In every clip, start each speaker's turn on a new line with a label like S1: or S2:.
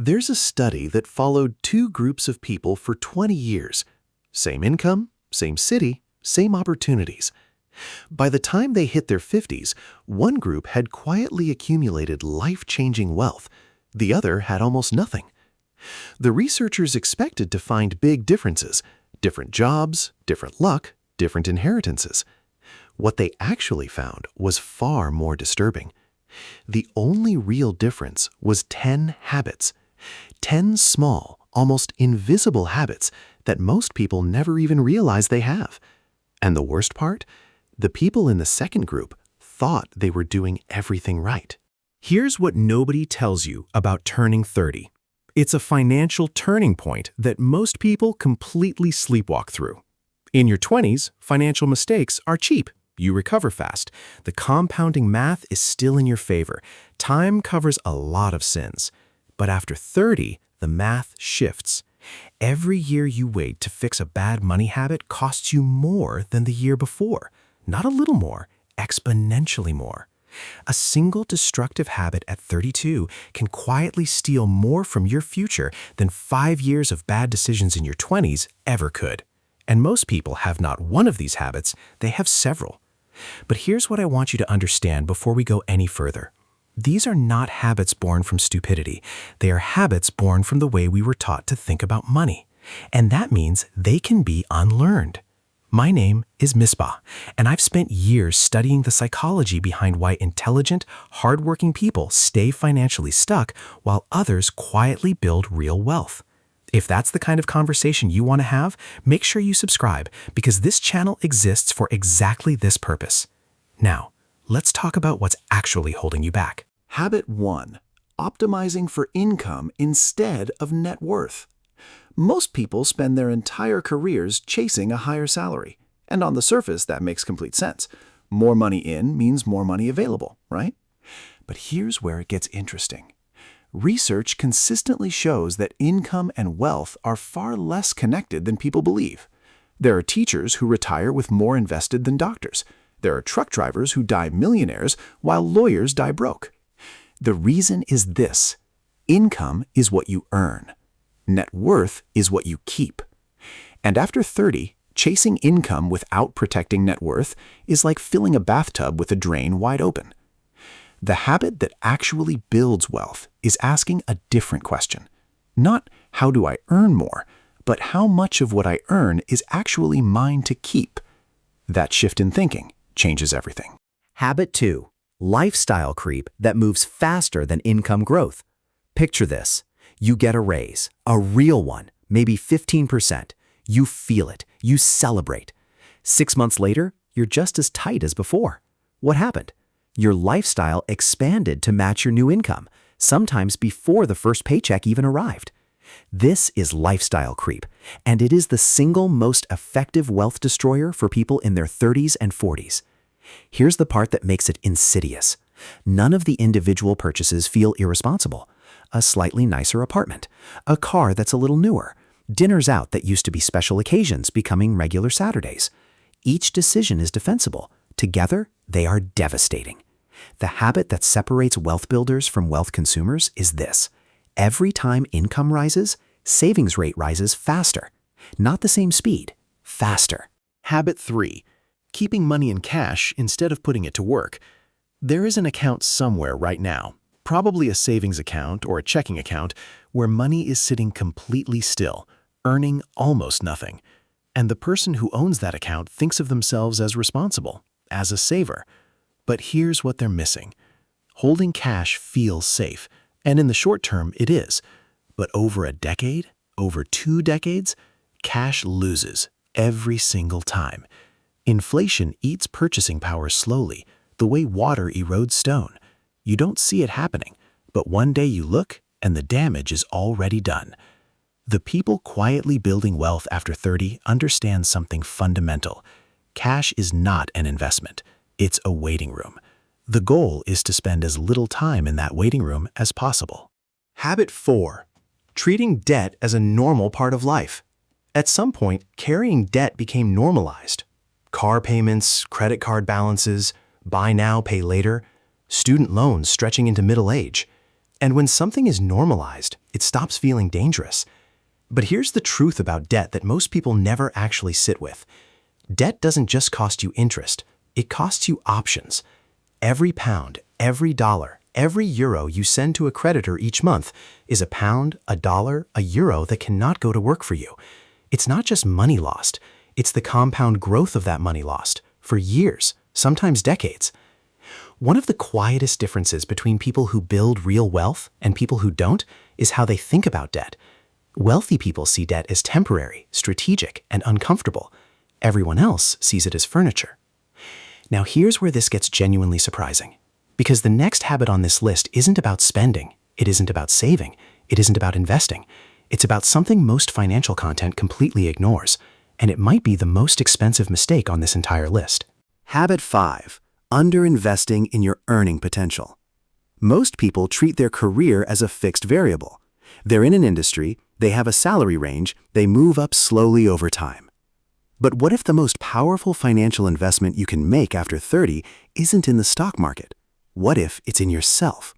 S1: There's a study that followed two groups of people for 20 years. Same income, same city, same opportunities. By the time they hit their 50s, one group had quietly accumulated life-changing wealth. The other had almost nothing. The researchers expected to find big differences: different jobs, different luck, different inheritances. What they actually found was far more disturbing. The only real difference was 10 habits. 10 small, almost invisible habits that most people never even realize they have. And the worst part? The people in the second group thought they were doing everything right.
S2: Here's what nobody tells you about turning 30. It's a financial turning point that most people completely sleepwalk through. In your 20s, financial mistakes are cheap. You recover fast. The compounding math is still in your favor. Time covers a lot of sins. But after 30, the math shifts. Every year you wait to fix a bad money habit costs you more than the year before. Not a little more, exponentially more. A single destructive habit at 32 can quietly steal more from your future than 5 years of bad decisions in your 20s ever could. And most people have not one of these habits, they have several. But here's what I want you to understand before we go any further. These are not habits born from stupidity. They are habits born from the way we were taught to think about money. And that means they can be unlearned. My name is Misbah, and I've spent years studying the psychology behind why intelligent, hardworking people stay financially stuck while others quietly build real wealth. If that's the kind of conversation you want to have, make sure you subscribe, because this channel exists for exactly this purpose. Now, let's talk about what's actually holding you back.
S1: Habit 1. Optimizing for income instead of net worth. Most people spend their entire careers chasing a higher salary. And on the surface, that makes complete sense. More money in means more money available, right? But here's where it gets interesting. Research consistently shows that income and wealth are far less connected than people believe. There are teachers who retire with more invested than doctors. There are truck drivers who die millionaires while lawyers die broke. The reason is this: income is what you earn. Net worth is what you keep. And after 30, chasing income without protecting net worth is like filling a bathtub with a drain wide open. The habit that actually builds wealth is asking a different question. Not how do I earn more, but how much of what I earn is actually mine to keep. That shift in thinking changes everything.
S3: Habit 2. Lifestyle creep that moves faster than income growth. Picture this. You get a raise, a real one, maybe 15%. You feel it. You celebrate. 6 months later, you're just as tight as before. What happened? Your lifestyle expanded to match your new income, sometimes before the first paycheck even arrived. This is lifestyle creep, and it is the single most effective wealth destroyer for people in their 30s and 40s. Here's the part that makes it insidious. None of the individual purchases feel irresponsible. A slightly nicer apartment, a car that's a little newer, dinners out that used to be special occasions becoming regular Saturdays. Each decision is defensible. Together, they are devastating. The habit that separates wealth builders from wealth consumers is this: every time income rises, savings rate rises faster. Not the same speed, faster.
S1: Habit 3. Keeping money in cash instead of putting it to work. There is an account somewhere right now, probably a savings account or a checking account, where money is sitting completely still, earning almost nothing. And the person who owns that account thinks of themselves as responsible, as a saver. But here's what they're missing. Holding cash feels safe, and in the short term it is. But over a decade, over 2 decades, cash loses every single time. Inflation eats purchasing power slowly, the way water erodes stone. You don't see it happening, but one day you look and the damage is already done. The people quietly building wealth after 30 understand something fundamental. Cash is not an investment. It's a waiting room. The goal is to spend as little time in that waiting room as possible.
S2: Habit 4. Treating debt as a normal part of life. At some point, carrying debt became normalized. Car payments, credit card balances, buy now, pay later, student loans stretching into middle age. And when something is normalized, it stops feeling dangerous. But here's the truth about debt that most people never actually sit with. Debt doesn't just cost you interest, it costs you options. Every pound, every dollar, every euro you send to a creditor each month is a pound, a dollar, a euro that cannot go to work for you. It's not just money lost, it's the compound growth of that money lost for years, sometimes decades. One of the quietest differences between people who build real wealth and people who don't is how they think about debt. Wealthy people see debt as temporary, strategic, and uncomfortable. Everyone else sees it as furniture. Now here's where this gets genuinely surprising. Because the next habit on this list isn't about spending, it isn't about saving, it isn't about investing. It's about something most financial content completely ignores, and it might be the most expensive mistake on this entire list.
S3: Habit 5. Underinvesting in your earning potential. Most people treat their career as a fixed variable. They're in an industry, they have a salary range, they move up slowly over time. But what if the most powerful financial investment you can make after 30 isn't in the stock market? What if it's in yourself?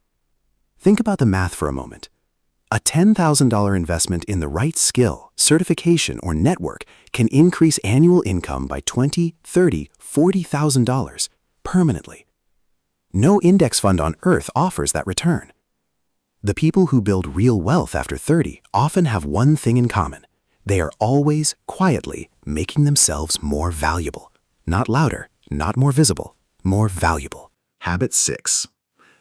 S3: Think about the math for a moment. A $10,000 investment in the right skill, certification, or network can increase annual income by $20,000, $30,000, $40,000 permanently. No index fund on earth offers that return. The people who build real wealth after 30 often have one thing in common. They are always, quietly, making themselves more valuable. Not louder, not more visible, more valuable.
S1: Habit 6.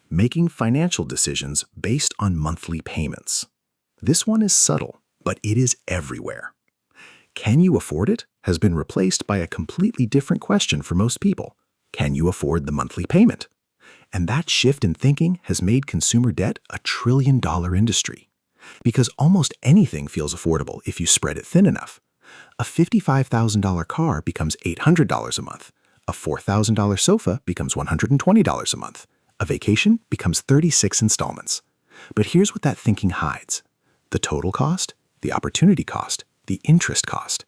S1: Making financial decisions based on monthly payments. This one is subtle, but it is everywhere. Can you afford it has been replaced by a completely different question for most people. Can you afford the monthly payment? And that shift in thinking has made consumer debt a trillion-dollar industry. Because almost anything feels affordable if you spread it thin enough. A $55,000 car becomes $800 a month. A $4,000 sofa becomes $120 a month. A vacation becomes 36 installments. But here's what that thinking hides: the total cost, the opportunity cost, the interest cost,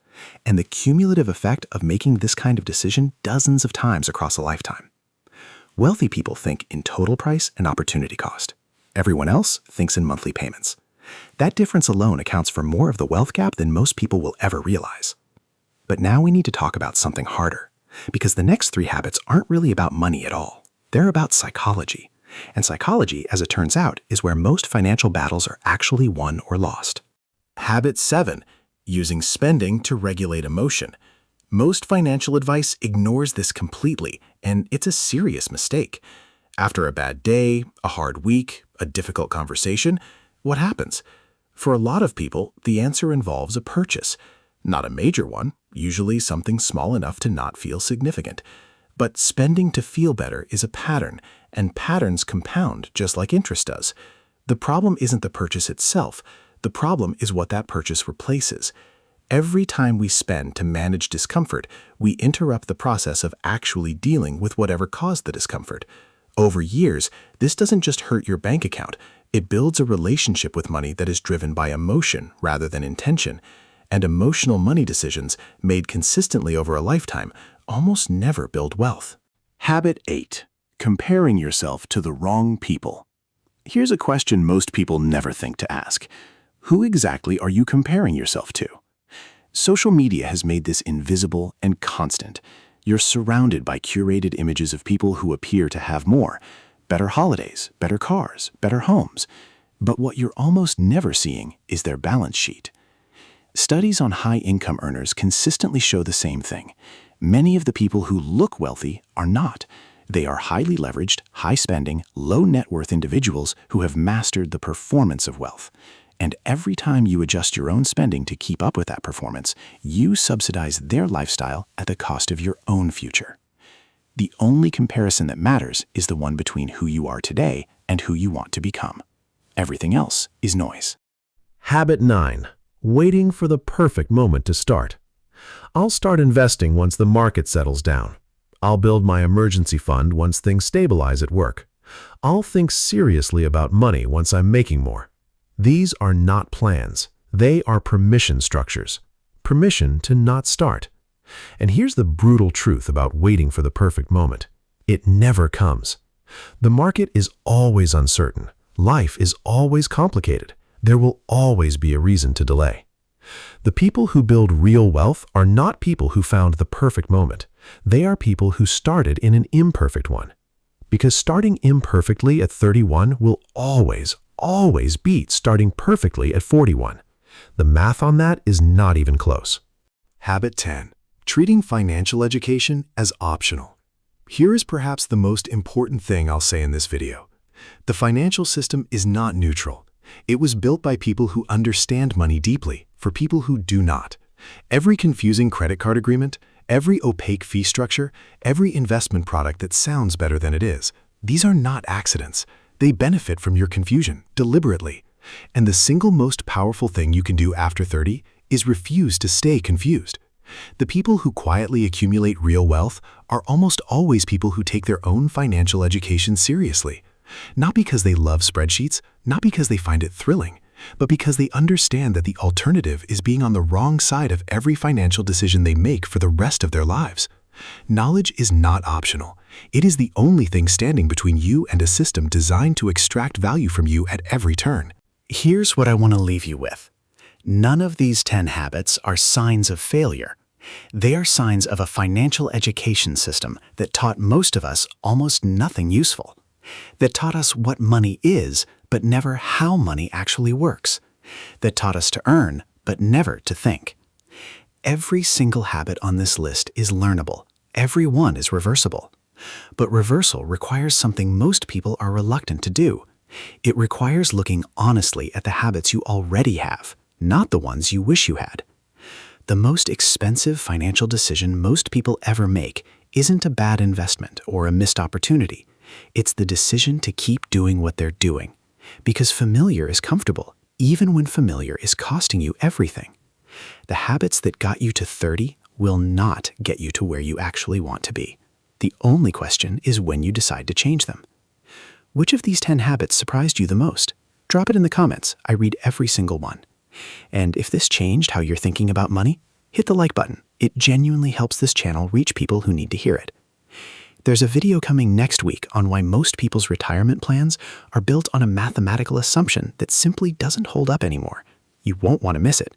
S1: and the cumulative effect of making this kind of decision dozens of times across a lifetime. Wealthy people think in total price and opportunity cost. Everyone else thinks in monthly payments. That difference alone accounts for more of the wealth gap than most people will ever realize. But now we need to talk about something harder, because the next 3 habits aren't really about money at all. They're about psychology. And psychology, as it turns out, is where most financial battles are actually won or lost. Habit 7. Using spending to regulate emotion. Most financial advice ignores this completely, and it's a serious mistake. After a bad day, a hard week, a difficult conversation, what happens? For a lot of people, the answer involves a purchase. Not a major one, usually something small enough to not feel significant. But spending to feel better is a pattern, and patterns compound just like interest does. The problem isn't the purchase itself. The problem is what that purchase replaces. Every time we spend to manage discomfort, we interrupt the process of actually dealing with whatever caused the discomfort. Over years, this doesn't just hurt your bank account. It builds a relationship with money that is driven by emotion rather than intention. And emotional money decisions, made consistently over a lifetime, almost never build wealth. Habit 8. Comparing yourself to the wrong people. Here's a question most people never think to ask. Who exactly are you comparing yourself to? Social media has made this invisible and constant. You're surrounded by curated images of people who appear to have more. Better holidays, better cars, better homes. But what you're almost never seeing is their balance sheet. Studies on high-income earners consistently show the same thing. Many of the people who look wealthy are not. They are highly leveraged, high-spending, low-net-worth individuals who have mastered the performance of wealth. And every time you adjust your own spending to keep up with that performance, you subsidize their lifestyle at the cost of your own future. The only comparison that matters is the one between who you are today and who you want to become. Everything else is noise.
S4: Habit 9. Waiting for the perfect moment to start. I'll start investing once the market settles down. I'll build my emergency fund once things stabilize at work. I'll think seriously about money once I'm making more. These are not plans. They are permission structures. Permission to not start. And here's the brutal truth about waiting for the perfect moment. It never comes. The market is always uncertain, Life is always complicated. There will always be a reason to delay. The people who build real wealth are not people who found the perfect moment. They are people who started in an imperfect one. Because starting imperfectly at 31 will always beat starting perfectly at 41. The math on that is not even close.
S2: Habit 10. Treating financial education as optional. Here is perhaps the most important thing I'll say in this video. The financial system is not neutral. It was built by people who understand money deeply, for people who do not. Every confusing credit card agreement, every opaque fee structure, every investment product that sounds better than it is, these are not accidents. They benefit from your confusion, deliberately. And the single most powerful thing you can do after 30 is refuse to stay confused. The people who quietly accumulate real wealth are almost always people who take their own financial education seriously. Not because they love spreadsheets, not because they find it thrilling, but because they understand that the alternative is being on the wrong side of every financial decision they make for the rest of their lives. Knowledge is not optional. It is the only thing standing between you and a system designed to extract value from you at every turn.
S1: Here's what I want to leave you with. None of these 10 habits are signs of failure. They are signs of a financial education system that taught most of us almost nothing useful. That taught us what money is, but never how money actually works. That taught us to earn, but never to think. Every single habit on this list is learnable. Every one is reversible. But reversal requires something most people are reluctant to do. It requires looking honestly at the habits you already have, not the ones you wish you had. The most expensive financial decision most people ever make isn't a bad investment or a missed opportunity. It's the decision to keep doing what they're doing. Because familiar is comfortable, even when familiar is costing you everything. The habits that got you to 30 will not get you to where you actually want to be. The only question is when you decide to change them. Which of these 10 habits surprised you the most? Drop it in the comments. I read every single one. And if this changed how you're thinking about money, hit the like button. It genuinely helps this channel reach people who need to hear it. There's a video coming next week on why most people's retirement plans are built on a mathematical assumption that simply doesn't hold up anymore. You won't want to miss it.